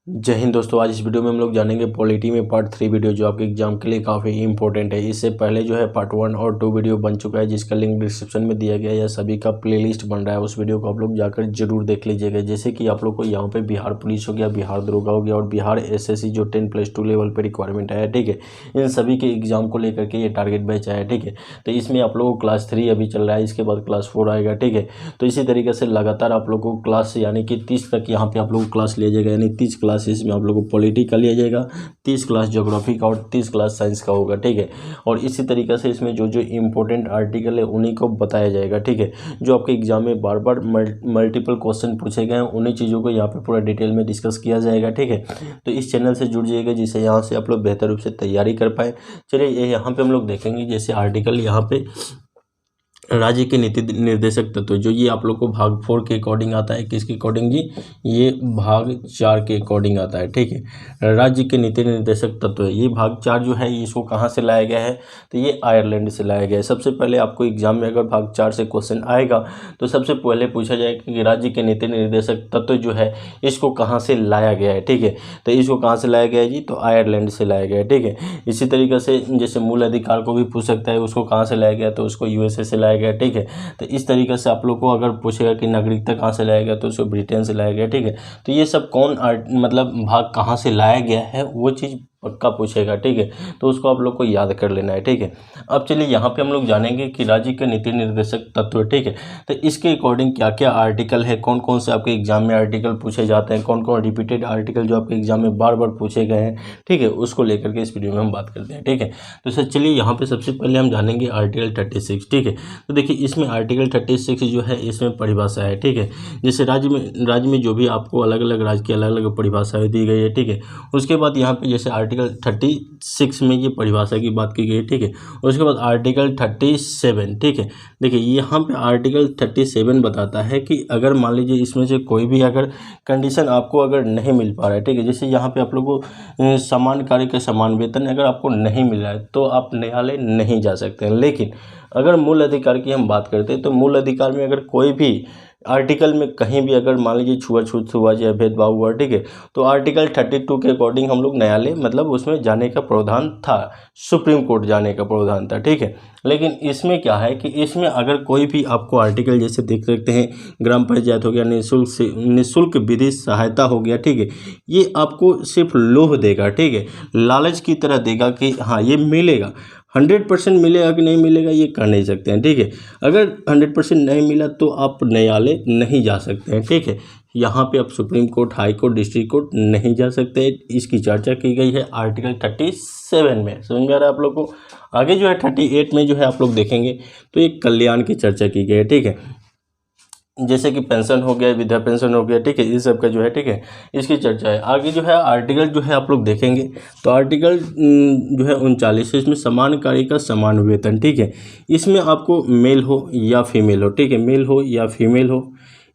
जय हिंद दोस्तों। आज इस वीडियो में हम लोग जानेंगे पॉलिटी में पार्ट 3 वीडियो जो आपके एग्जाम के लिए काफ़ी इंपॉर्टेंट है। इससे पहले जो है पार्ट 1 और 2 वीडियो बन चुका है जिसका लिंक डिस्क्रिप्शन में दिया गया है या सभी का प्लेलिस्ट बन रहा है, उस वीडियो को आप लोग जाकर जरूर देख लीजिएगा। जैसे कि आप लोग को यहाँ पे बिहार पुलिस हो गया, बिहार दरोगा हो गया और बिहार SSC जो 10+2 लेवल पर रिक्वायरमेंट आया है, ठीक है। इन सभी के एग्जाम को लेकर के ये टारगेट बैच आया है, ठीक है। तो इसमें आप लोगों को क्लास 3 अभी चल रहा है, इसके बाद क्लास 4 आएगा, ठीक है। तो इसी तरीके से लगातार आप लोग को क्लास यानी कि 30 तक यहाँ पे आप लोग को क्लास लिया जाएगा, यानी 30 क्लासेस में आप लोग को पॉलिटी का लिया जाएगा, 30 क्लास ज्योग्राफी का और 30 क्लास साइंस का होगा, ठीक है। और इसी तरीके से इसमें जो जो इंपॉर्टेंट आर्टिकल है उन्हीं को बताया जाएगा, ठीक है। जो आपके एग्जाम में बार बार मल्टीपल क्वेश्चन पूछे गए हैं उन्हीं चीज़ों को यहाँ पे पूरा डिटेल में डिस्कस किया जाएगा, ठीक है। तो इस चैनल से जुड़ जाइएगा जिससे यहाँ से आप लोग बेहतर रूप से तैयारी कर पाए। चलिए यहाँ पे हम लोग देखेंगे जैसे आर्टिकल यहाँ पे राज्य के नीति निर्देशक तत्व, जो ये आप लोग को भाग 4 के अकॉर्डिंग आता है। किसके अकॉर्डिंग जी? ये भाग 4 के अकॉर्डिंग आता है, ठीक है। राज्य के नीति निर्देशक तत्व है, ये भाग 4 जो है इसको कहाँ से लाया गया है? तो ये आयरलैंड से लाया गया है। सबसे पहले आपको एग्जाम में अगर भाग 4 से क्वेश्चन आएगा तो सबसे पहले पूछा जाएगा कि राज्य के नीति निर्देशक तत्व जो है इसको कहाँ से लाया गया है, ठीक है। तो इसको कहाँ से लाया गया है जी? तो आयरलैंड से लाया गया है, ठीक है। इसी तरीके से जैसे मूल अधिकार को भी पूछ सकता है, उसको कहाँ से लाया गया? तो उसको USA से लाया गया, ठीक है। तो इस तरीके से आप लोग को अगर पूछेगा कि नागरिकता कहाँ से लाया गया तो उसको ब्रिटेन से लाया गया, ठीक है। तो ये सब कौन मतलब भाग कहाँ से लाया गया है वो चीज़ पक्का पूछेगा, ठीक है। तो उसको आप लोग को याद कर लेना है, ठीक है। अब चलिए यहाँ पे हम लोग जानेंगे कि राज्य के नीति निर्देशक तत्व, ठीक है। तो इसके अकॉर्डिंग क्या क्या आर्टिकल है, कौन कौन से आपके एग्जाम में आर्टिकल पूछे जाते हैं, कौन कौन रिपीटेड आर्टिकल जो आपके एग्जाम में बार बार पूछे गए हैं, ठीक है, उसको लेकर के इस वीडियो में हम बात करते हैं, ठीक है। तो सर चलिए यहाँ पे सबसे पहले हम जानेंगे आर्टिकल 36, ठीक है। तो देखिए इसमें आर्टिकल 36 जो है इसमें परिभाषा है, ठीक है। जैसे राज्य में जो भी आपको अलग अलग राज्य की अलग अलग परिभाषाएं दी गई है, ठीक है। उसके बाद यहाँ पे जैसे आर्टिकल 36 में ये परिभाषा की बात की गई है, ठीक है। उसके बाद आर्टिकल 37, ठीक है। देखिए यहाँ पे आर्टिकल 37 बताता है कि अगर मान लीजिए इसमें से कोई भी अगर कंडीशन आपको अगर नहीं मिल पा रहा है, ठीक है। जैसे यहाँ पे आप लोग को समान कार्य का समान वेतन अगर आपको नहीं मिल रहा है तो आप न्यायालय नहीं जा सकते हैं। लेकिन अगर मूल अधिकार की हम बात करते हैं तो मूल अधिकार में अगर कोई भी आर्टिकल में कहीं भी अगर मान लीजिए छुआछूत हुआ या भेदभाव हुआ, ठीक है, तो आर्टिकल 32 के अकॉर्डिंग हम लोग न्यायालय मतलब उसमें जाने का प्रावधान था, सुप्रीम कोर्ट जाने का प्रावधान था, ठीक है। लेकिन इसमें क्या है कि इसमें अगर कोई भी आपको आर्टिकल जैसे देख सकते हैं ग्राम पंचायत हो गया, निःशुल्क विधि सहायता हो गया, ठीक है, ये आपको सिर्फ लोभ देगा, ठीक है, लालच की तरह देगा कि हाँ ये मिलेगा। 100% मिलेगा कि नहीं मिलेगा ये कह नहीं सकते हैं, ठीक है। अगर 100% नहीं मिला तो आप न्यायालय नहीं जा सकते हैं, ठीक है। यहाँ पे आप supreme court, high court, district court नहीं जा सकते। इसकी चर्चा की गई है आर्टिकल 37 में, समझ में आ रहा है आप लोग को। आगे जो है 38 में जो है आप लोग देखेंगे तो एक कल्याण की चर्चा की गई है, ठीक है। जैसे कि पेंशन हो गया, विधवा पेंशन हो गया, ठीक है, इस सब का जो है, ठीक है, इसकी चर्चा है। आगे जो है आर्टिकल जो है आप लोग देखेंगे तो आर्टिकल जो है 39 है, इसमें समान कार्य का समान वेतन, ठीक है। इसमें आपको मेल हो या फीमेल हो, ठीक है, मेल हो या फीमेल हो,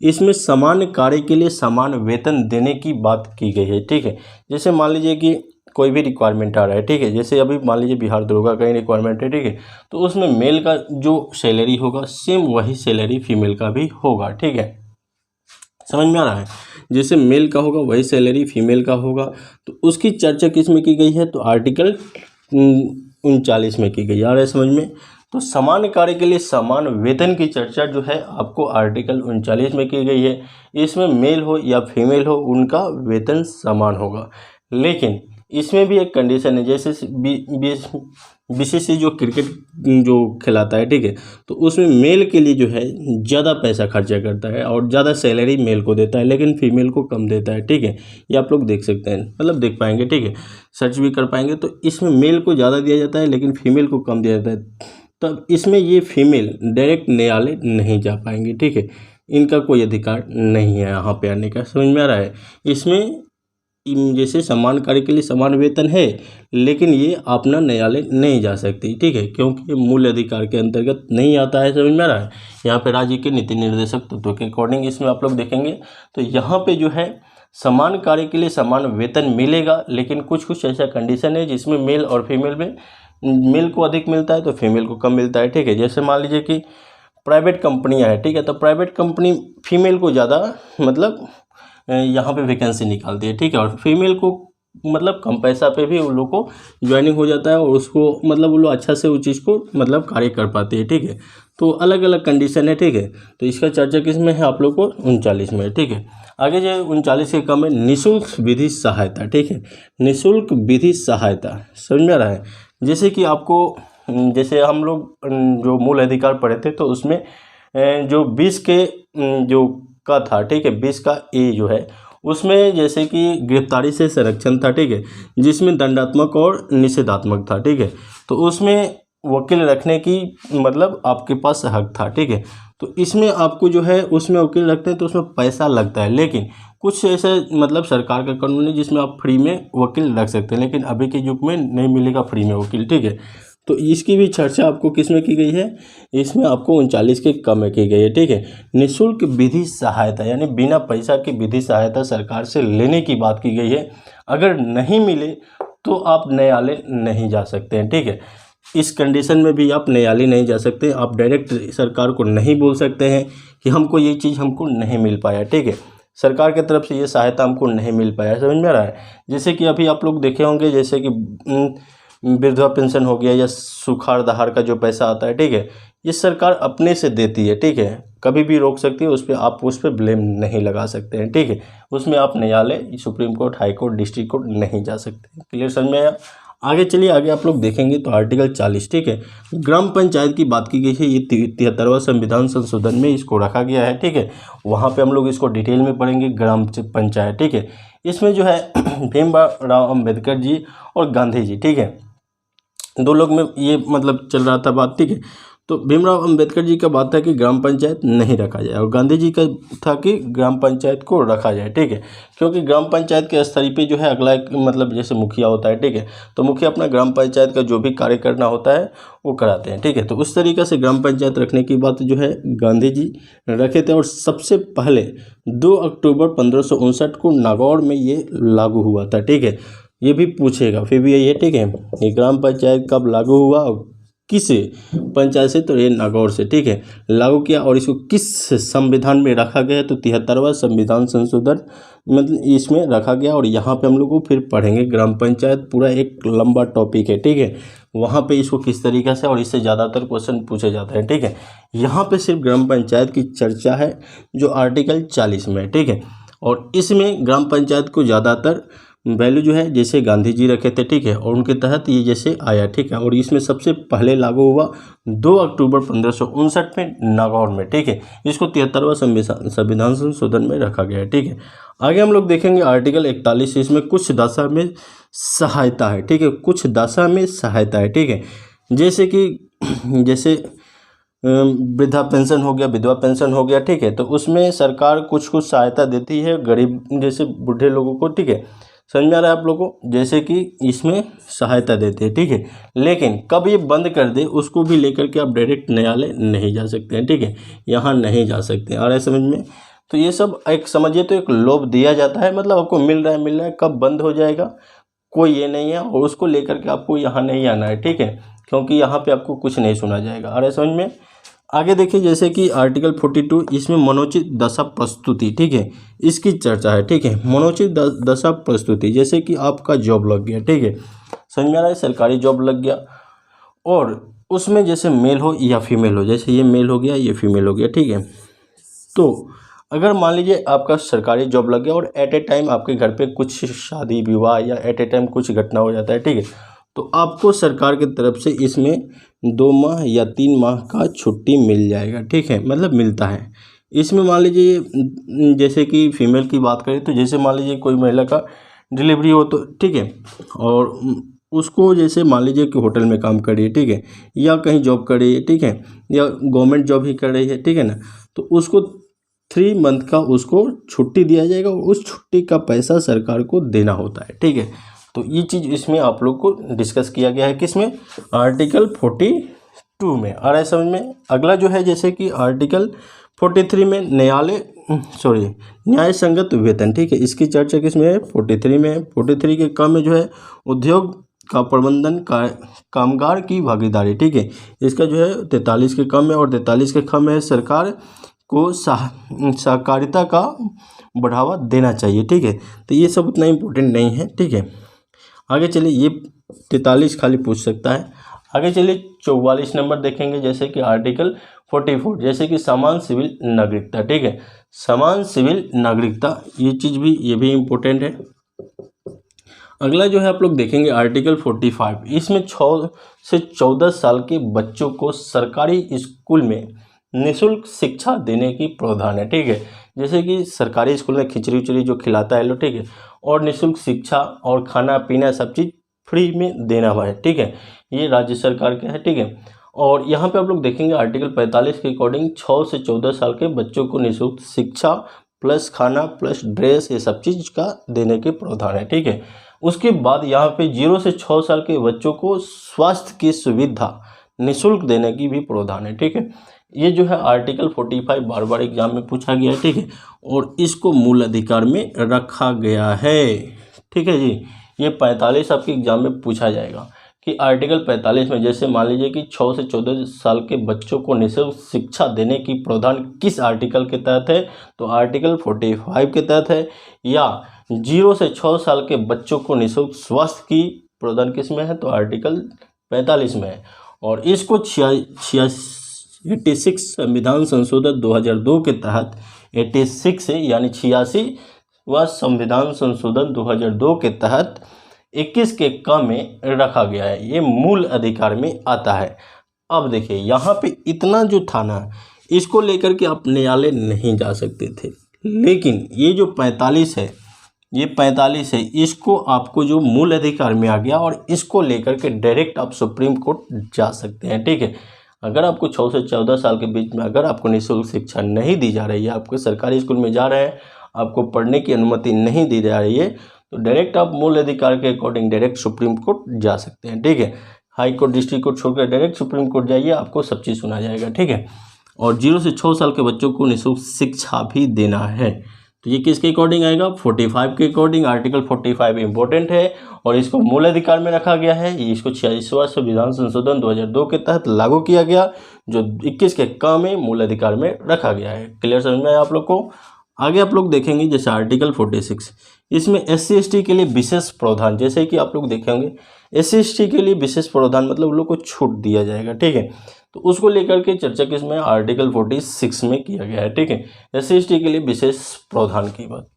इसमें समान कार्य के लिए समान वेतन देने की बात की गई है, ठीक है। जैसे मान लीजिए कि कोई भी रिक्वायरमेंट आ रहा है, ठीक है, जैसे अभी मान लीजिए बिहार दरोगा का ही रिक्वायरमेंट है, ठीक है, तो उसमें मेल का जो सैलरी होगा सेम वही सैलरी फीमेल का भी होगा, ठीक है। समझ में आ रहा है? जैसे मेल का होगा वही सैलरी फीमेल का होगा। तो उसकी चर्चा किस में की गई है? तो आर्टिकल 39 में की गई। आ रहा है समझ में? तो समान कार्य के लिए समान वेतन की चर्चा जो है आपको आर्टिकल 39 में की गई है। इसमें मेल हो या फीमेल हो उनका वेतन समान होगा। लेकिन इसमें भी एक कंडीशन है, जैसे BCCI जो क्रिकेट जो खिलाता है, ठीक है, तो उसमें मेल के लिए जो है ज़्यादा पैसा खर्चा करता है और ज़्यादा सैलरी मेल को देता है लेकिन फीमेल को कम देता है, ठीक है। ये आप लोग देख सकते हैं, मतलब देख पाएंगे, ठीक है, सर्च भी कर पाएंगे। तो इसमें मेल को ज़्यादा दिया जाता है लेकिन फीमेल को कम दिया जाता है। तब इसमें ये फीमेल डायरेक्ट न्यायालय नहीं जा पाएंगे, ठीक है, इनका कोई अधिकार नहीं है यहाँ पे आने का। समझ में आ रहा है? इसमें जैसे समान कार्य के लिए समान वेतन है लेकिन ये अपना न्यायालय नहीं जा सकती, ठीक है, क्योंकि ये मूल अधिकार के अंतर्गत नहीं आता है। समझ में आ रहा है? यहाँ पे राज्य के नीति निर्देशक तत्व के अकॉर्डिंग इसमें आप लोग देखेंगे तो यहाँ पे जो है समान कार्य के लिए समान वेतन मिलेगा, लेकिन कुछ कुछ ऐसा कंडीशन है जिसमें मेल और फीमेल में मेल को अधिक मिलता है तो फीमेल को कम मिलता है, ठीक है। जैसे मान लीजिए कि प्राइवेट कंपनियाँ हैं, ठीक है, तो प्राइवेट कंपनी फीमेल को ज़्यादा मतलब यहाँ पे वैकेंसी निकालती है, ठीक है। और फीमेल को मतलब कम पैसा पे भी उन लोग को ज्वाइनिंग हो जाता है और उसको मतलब वो लोग अच्छा से उस चीज़ को मतलब कार्य कर पाती है, ठीक है। तो अलग अलग कंडीशन है, ठीक है। तो इसका चर्चा किस में है आप लोग को 39 में, ठीक है। आगे जो 39 के कम है निःशुल्क विधि सहायता, ठीक है। निःशुल्क विधि सहायता समझ में आ रहा है। जैसे कि आपको जैसे हम लोग जो मूल अधिकार पढ़े थे तो उसमें जो 20 के जो का था, ठीक है, 20 का ए जो है उसमें जैसे कि गिरफ्तारी से संरक्षण था, ठीक है, जिसमें दंडात्मक और निषेधात्मक था, ठीक है। तो उसमें वकील रखने की मतलब आपके पास हक था, ठीक है। तो इसमें आपको जो है उसमें वकील रखते हैं तो उसमें पैसा लगता है, लेकिन कुछ ऐसे मतलब सरकार का कानून है जिसमें आप फ्री में वकील रख सकते हैं, लेकिन अभी के युग में नहीं मिलेगा फ्री में वकील, ठीक है। तो इसकी भी चर्चा आपको किस में की गई है, इसमें आपको 39 के कम में की गई है, ठीक है। निःशुल्क विधि सहायता यानी बिना पैसा की विधि सहायता सरकार से लेने की बात की गई है। अगर नहीं मिले तो आप न्यायालय नहीं जा सकते हैं, ठीक है। इस कंडीशन में भी आप न्यायालय नहीं जा सकते, आप डायरेक्ट सरकार को नहीं बोल सकते हैं कि हमको ये चीज़ हमको नहीं मिल पाया, ठीक है, सरकार की तरफ से ये सहायता हमको नहीं मिल पाया। समझ में आ रहा है। जैसे कि अभी आप लोग देखे होंगे जैसे कि विधवा पेंशन हो गया या सुखाड़ दहाड़ का जो पैसा आता है, ठीक है, ये सरकार अपने से देती है, ठीक है, कभी भी रोक सकती है, उस पर आप उस पर ब्लेम नहीं लगा सकते हैं, ठीक है। उसमें आप न्यायालय, supreme court, high court, district court नहीं जा सकते। क्लियर समझ में आया। आगे चलिए, आगे आप लोग देखेंगे तो आर्टिकल 40, ठीक है, ग्राम पंचायत की बात की गई है। ये 73वां संविधान संशोधन में इसको रखा गया है, ठीक है। वहाँ पे हम लोग इसको डिटेल में पढ़ेंगे ग्राम पंचायत, ठीक है। इसमें जो है भीमराव अम्बेडकर जी और गांधी जी, ठीक है, दो लोग में ये मतलब चल रहा था बात, ठीक है। तो भीमराव अम्बेडकर जी का बात था कि ग्राम पंचायत नहीं रखा जाए और गांधी जी का था कि ग्राम पंचायत को रखा जाए, ठीक है। क्योंकि ग्राम पंचायत के स्तर पे जो है अगला एक मतलब जैसे मुखिया होता है, ठीक है, तो मुखिया अपना ग्राम पंचायत का जो भी कार्य करना होता है वो कराते हैं, ठीक है। तो उस तरीके से ग्राम पंचायत रखने की बात जो है गांधी जी रखे थे और सबसे पहले 2 अक्टूबर 1559 को नागौर में ये लागू हुआ था, ठीक है। ये भी पूछेगा फिर भी यही है, ठीक है, ये ग्राम पंचायत कब लागू हुआ और किस पंचायत से, तो ये नागौर से, ठीक है, लागू किया। और इसको किस संविधान में रखा गया है, तो 73वां संविधान संशोधन मतलब इसमें रखा गया। और यहाँ पे हम लोग को फिर पढ़ेंगे ग्राम पंचायत, पूरा एक लंबा टॉपिक है, ठीक है, वहाँ पे इसको किस तरीक़े से और इससे ज़्यादातर क्वेश्चन पूछे जाते हैं, ठीक है। यहाँ पे सिर्फ ग्राम पंचायत की चर्चा है जो आर्टिकल 40 में है, ठीक है। और इसमें ग्राम पंचायत को ज़्यादातर वैल्यू जो है जैसे गांधी जी रखे थे, ठीक है, और उनके तहत ये जैसे आया, ठीक है। और इसमें सबसे पहले लागू हुआ 2 अक्टूबर 1559 में नागौर में, ठीक है। इसको 73वां संविधान संशोधन में रखा गया है, ठीक है। आगे हम लोग देखेंगे आर्टिकल 41, इसमें कुछ दशा में सहायता है, ठीक है, कुछ दशा में सहायता है, ठीक है। जैसे कि जैसे वृद्धा पेंशन हो गया, विधवा पेंशन हो गया, ठीक है, तो उसमें सरकार कुछ कुछ सहायता देती है गरीब जैसे बूढ़े लोगों को, ठीक है। समझ में आ रहा है आप लोगों को, जैसे कि इसमें सहायता देते हैं, ठीक है। लेकिन कब ये बंद कर दे उसको भी लेकर के आप डायरेक्ट न्यायालय नहीं जा सकते हैं, ठीक है, यहाँ नहीं जा सकते। आ रहा है समझ में। तो ये सब एक समझिए तो एक लोभ दिया जाता है, मतलब आपको मिल रहा है, कब बंद हो जाएगा कोई ये नहीं है, और उसको लेकर के आपको यहाँ नहीं आना है, ठीक है, क्योंकि यहाँ पे आपको कुछ नहीं सुना जाएगा। आ रहा है समझ में। आगे देखिए जैसे कि आर्टिकल 42, इसमें मनोचित दशा प्रस्तुति, ठीक है, इसकी चर्चा है, ठीक है। मनोचित दशा प्रस्तुति जैसे कि आपका जॉब लग गया, ठीक है, समझ में आ रहा है, सरकारी जॉब लग गया और उसमें जैसे मेल हो या फीमेल हो, जैसे ये मेल हो गया ये फीमेल हो गया, ठीक है। तो अगर मान लीजिए आपका सरकारी जॉब लग गया और एट ए टाइम आपके घर पे कुछ शादी विवाह या एट ए टाइम कुछ घटना हो जाता है, ठीक है, तो आपको सरकार की तरफ से इसमें 2 माह या 3 माह का छुट्टी मिल जाएगा, ठीक है, मतलब मिलता है। इसमें मान लीजिए जैसे कि फीमेल की बात करें तो जैसे मान लीजिए कोई महिला का डिलीवरी हो तो, ठीक है, और उसको जैसे मान लीजिए कि होटल में काम कर रही है, ठीक है, या कहीं जॉब कर रही है, ठीक है, या गवर्नमेंट जॉब ही कर रही है, ठीक है ना, तो उसको 3 मंथ का उसको छुट्टी दिया जाएगा और उस छुट्टी का पैसा सरकार को देना होता है, ठीक है। तो ये चीज़ इसमें आप लोग को डिस्कस किया गया है किसमें, आर्टिकल 42 में। आ रहा है समझ में। अगला जो है जैसे कि आर्टिकल 43 में न्याय संगत वेतन, ठीक है, इसकी चर्चा किसमें है, 43 में है। 43 के कम में जो है उद्योग का प्रबंधन का कामगार की भागीदारी, ठीक है, इसका जो है 43 के कम है। और 43 के कम है सरकार को सहकारिता का बढ़ावा देना चाहिए। ठीक है, तो ये सब उतना इम्पोर्टेंट नहीं है। ठीक है, आगे चलिए, ये 43 खाली पूछ सकता है। आगे चलिए 44 नंबर देखेंगे, जैसे कि आर्टिकल 44, जैसे कि समान सिविल नागरिकता। ठीक है, समान सिविल नागरिकता, ये भी इम्पोर्टेंट है। अगला जो है आप लोग देखेंगे आर्टिकल 45, इसमें 6 से 14 साल के बच्चों को सरकारी स्कूल में निःशुल्क शिक्षा देने की प्रावधान है। ठीक है, जैसे कि सरकारी स्कूल में खिचड़ी उचड़ी जो खिलाता है लो, ठीक है, और निःशुल्क शिक्षा और खाना पीना सब चीज़ फ्री में देना हुआ है। ठीक है, ये राज्य सरकार का है। ठीक है, और यहाँ पे आप लोग देखेंगे आर्टिकल 45 के अकॉर्डिंग 6 से 14 साल के बच्चों को निःशुल्क शिक्षा प्लस खाना प्लस ड्रेस ये सब चीज़ का देने के प्रावधान है। ठीक है, उसके बाद यहाँ पे 0 से 6 साल के बच्चों को स्वास्थ्य की सुविधा निःशुल्क देने की भी प्रावधान है। ठीक है, ये जो है आर्टिकल 45 बार बार एग्जाम में पूछा गया है। ठीक है, और इसको मूल अधिकार में रखा गया है। ठीक है जी, ये 45 आपके एग्जाम में पूछा जाएगा कि आर्टिकल 45 में जैसे मान लीजिए कि 6 से 14 साल के बच्चों को निःशुल्क शिक्षा देने की प्रावधान किस आर्टिकल के तहत है, तो आर्टिकल 45 के तहत है। या 0 से 6 साल के बच्चों को निःशुल्क स्वास्थ्य की प्रावधान किस में है, तो आर्टिकल 45 में है। और इसको 86 संविधान संशोधन 2002 के तहत 86 से यानी 86वां संविधान संशोधन 2002 के तहत 21 के क में रखा गया है। ये मूल अधिकार में आता है। अब देखिए यहाँ पे इतना जो था ना, इसको लेकर के आप न्यायालय नहीं जा सकते थे, लेकिन ये जो 45 है, ये 45 है, इसको आपको जो मूल अधिकार में आ गया और इसको लेकर के डायरेक्ट आप सुप्रीम कोर्ट जा सकते हैं। ठीक है, अगर आपको 6 से 14 साल के बीच में अगर आपको निःशुल्क शिक्षा नहीं दी जा रही है, आपको सरकारी स्कूल में जा रहे हैं, आपको पढ़ने की अनुमति नहीं दी जा रही है, तो डायरेक्ट आप मूल अधिकार के अकॉर्डिंग डायरेक्ट सुप्रीम कोर्ट जा सकते हैं। ठीक है, हाई कोर्ट डिस्ट्रिक्ट कोर्ट छोड़कर डायरेक्ट सुप्रीम कोर्ट जाइए, आपको सब चीज़ सुना जाएगा। ठीक है, और 0 से 6 साल के बच्चों को निःशुल्क शिक्षा भी देना है। तो ये किसके अकॉर्डिंग आएगा, 45 के अकॉर्डिंग। आर्टिकल 45 इंपॉर्टेंट है और इसको मूल अधिकार में रखा गया है। इसको 86वां संविधान संशोधन 2002 के तहत लागू किया गया, जो 21 के क में मूल अधिकार में रखा गया है। क्लियर समझ में आया आप लोग को। आगे आप लोग देखेंगे जैसे आर्टिकल 46, इसमें SC/ST के लिए विशेष प्रावधान, जैसे कि आप लोग देखेंगे SC/ST के लिए विशेष प्रावधान मतलब उन लोग को छूट दिया जाएगा। ठीक है, तो उसको लेकर के चर्चा किसमें, आर्टिकल 46 में किया गया है। ठीक है, SC/ST के लिए विशेष प्रावधान की बात।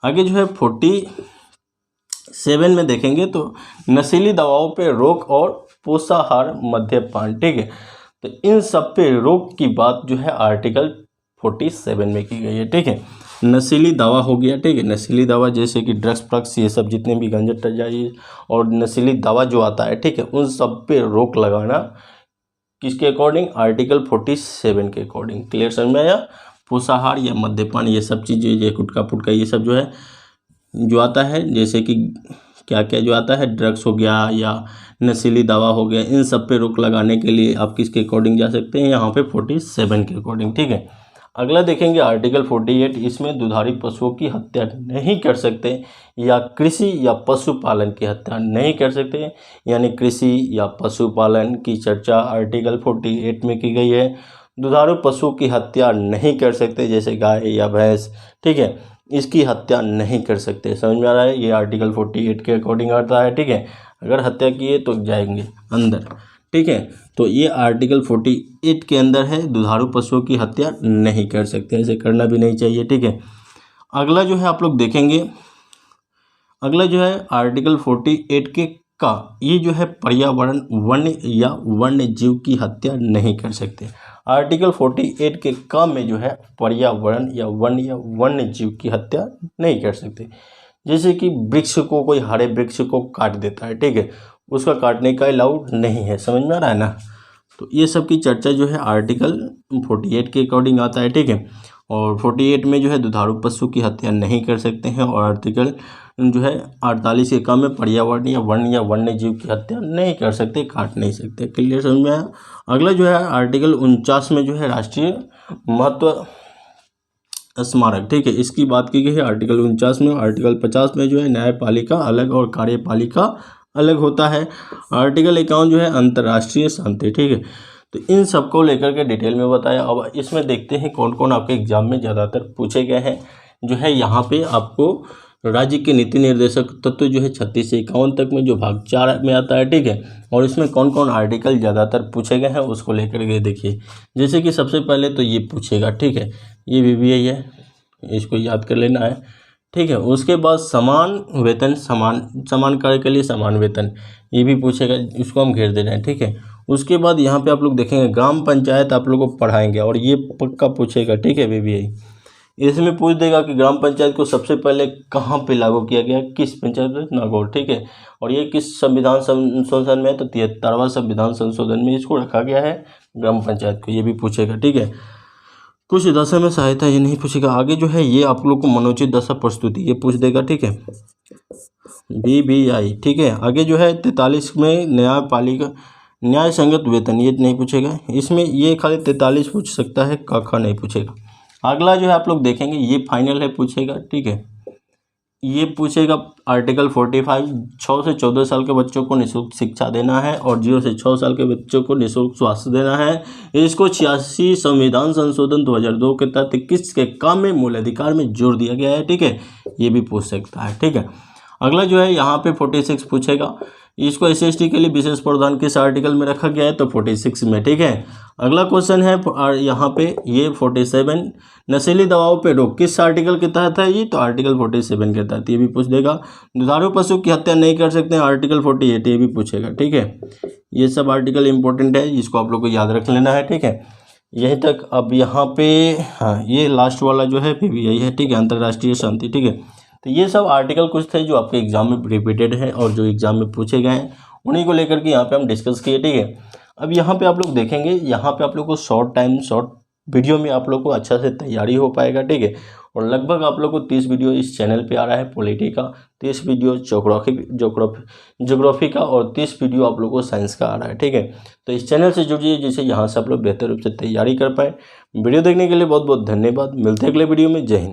आगे जो है 47 में देखेंगे तो नशीली दवाओं पे रोक और पोषाहार मद्यपान। ठीक है, तो इन सब पे रोक की बात जो है आर्टिकल 47 में की गई है। ठीक है, नशीली दवा हो गया। ठीक है, नशीली दवा जैसे कि ड्रग्स ये सब जितने भी गंजा टजाई और नशीली दवा जो आता है, ठीक है, उन सब पे रोक लगाना किसके अकॉर्डिंग, आर्टिकल 47 के अकॉर्डिंग। क्लियर समझ में आया। पोषाहार या मद्यपान ये सब चीज़ें, ये गुटखा पुटका ये सब जो है जो आता है, जैसे कि क्या क्या जो आता है, ड्रग्स हो गया या नशीली दवा हो गया, इन सब पे रोक लगाने के लिए आप किसके अकॉर्डिंग जा सकते हैं, यहाँ पे 47 के अकॉर्डिंग। ठीक है, अगला देखेंगे आर्टिकल 48, इसमें दुधारू पशुओं की हत्या नहीं कर सकते या कृषि या पशुपालन की हत्या नहीं कर सकते, यानी कृषि या पशुपालन की चर्चा आर्टिकल 48 में की गई है। दुधारू पशुओं की हत्या नहीं कर सकते, जैसे गाय या भैंस, ठीक है, इसकी हत्या नहीं कर सकते। समझ में आ रहा है, ये आर्टिकल 48 के अकॉर्डिंग आता है। ठीक है, अगर हत्या किए तो जाएंगे अंदर। ठीक है, तो ये आर्टिकल 48 के अंदर है, दुधारू पशुओं की हत्या नहीं कर सकते, ऐसे करना भी नहीं चाहिए। ठीक है, अगला जो है आप लोग देखेंगे, अगला जो है आर्टिकल 48 के का, ये जो है पर्यावरण वन्य या वन्य जीव की हत्या नहीं कर सकते। आर्टिकल 48 के का में जो है पर्यावरण या वन्य जीव की हत्या नहीं कर सकते। जैसे कि वृक्ष को, कोई हरे वृक्ष को काट देता है, ठीक है, उसका काटने का अलाउड नहीं है। समझ में आ रहा है ना। तो ये सब की चर्चा जो है आर्टिकल 48 के अकॉर्डिंग आता है। ठीक है, और 48 में जो है दुधारू पशु की हत्या नहीं कर सकते हैं, और आर्टिकल जो है 48 के कम में पर्यावरण या वन्य जीव की हत्या नहीं कर सकते, काट नहीं सकते। क्लियर समझ में आया। अगला जो है आर्टिकल 49 में जो है राष्ट्रीय महत्व स्मारक, ठीक है, इसकी बात की गई है आर्टिकल 49 में। आर्टिकल 50 में जो है न्यायपालिका अलग और कार्यपालिका अलग होता है। आर्टिकल 51 जो है अंतर्राष्ट्रीय शांति। ठीक है, तो इन सबको लेकर के डिटेल में बताया। अब इसमें देखते हैं कौन कौन आपके एग्जाम में ज़्यादातर पूछे गए हैं। जो है यहाँ पे आपको राज्य के नीति निर्देशक तत्व जो है 36 से 51 तक में जो भाग 4 में आता है, ठीक है। और इसमें कौन कौन आर्टिकल ज़्यादातर पूछे गए हैं उसको लेकर के देखिए। जैसे कि सबसे पहले तो ये पूछेगा, ठीक है, ये VVI है, इसको याद कर लेना है, ठीक है। उसके बाद समान वेतन, समान कार्य के लिए समान वेतन, ये भी पूछेगा, इसको हम घेर दे रहे हैं, ठीक है। उसके बाद यहाँ पे आप लोग देखेंगे ग्राम पंचायत आप लोग को पढ़ाएंगे और ये पक्का पूछेगा, ठीक है। VVI इसमें पूछ देगा कि ग्राम पंचायत को सबसे पहले कहाँ पे लागू किया गया, किस पंचायत में, नागौर, ठीक है। और ये किस संविधान संशोधन में, तो 73वां संविधान संशोधन में इसको रखा गया है ग्राम पंचायत को, ये भी पूछेगा, ठीक है। कुछ दशा में सहायता ये नहीं पूछेगा। आगे जो है ये आप लोग को मनोचित दशा प्रस्तुति ये पूछ देगा, ठीक है, VVI, ठीक है। आगे जो है 43 में न्यायपालिका न्याय संगत वेतन ये नहीं पूछेगा, इसमें ये खाली 43 पूछ सकता है, काखा नहीं पूछेगा। अगला जो है आप लोग देखेंगे ये फाइनल है, पूछेगा, ठीक है। ये पूछेगा आर्टिकल 45, 6 से 14 साल के बच्चों को निःशुल्क शिक्षा देना है और 0 से 6 साल के बच्चों को निःशुल्क स्वास्थ्य देना है। इसको 86 संविधान संशोधन 2002 के तहत किसके काम में, मूल अधिकार में जोड़ दिया गया है, ठीक है। ये भी पूछ सकता है, ठीक है। अगला जो है यहाँ पे 46 पूछेगा, इसको SC/ST के लिए विशेष प्रावधान किस आर्टिकल में रखा गया है, तो 46 में, ठीक है। अगला क्वेश्चन है यहाँ पे ये 47 नशीली दवाओं पे रोक किस आर्टिकल के तहत है, ये तो आर्टिकल 47 के तहत, ये भी पूछ देगा। दुधारू पशु की हत्या नहीं कर सकते हैं, आर्टिकल 48, ये भी पूछेगा, ठीक है। ये सब आर्टिकल इंपॉर्टेंट है, इसको आप लोग को याद रख लेना है, ठीक है। यहीं तक। अब यहाँ पे हाँ ये लास्ट वाला जो है PVI है, ठीक है, अंतर्राष्ट्रीय शांति, ठीक है। तो ये सब आर्टिकल कुछ थे जो आपके एग्जाम में रिपीटेड हैं और जो एग्जाम में पूछे गए हैं, उन्हीं को लेकर के यहाँ पे हम डिस्कस किए, ठीक है। अब यहाँ पे आप लोग देखेंगे, यहाँ पे आप लोग को शॉर्ट वीडियो में आप लोग को अच्छा से तैयारी हो पाएगा, ठीक है। और लगभग आप लोग को 30 वीडियो इस चैनल पे आ रहा है पॉलिटी का, 30 वीडियो ज्योग्राफी का और 30 वीडियो आप लोग को साइंस का आ रहा है, ठीक है। तो इस चैनल से जुड़िए जिससे यहाँ से आप लोग बेहतर रूप से तैयारी कर पाए। वीडियो देखने के लिए बहुत बहुत धन्यवाद। मिलते हैं अगले वीडियो में। जय हिंद।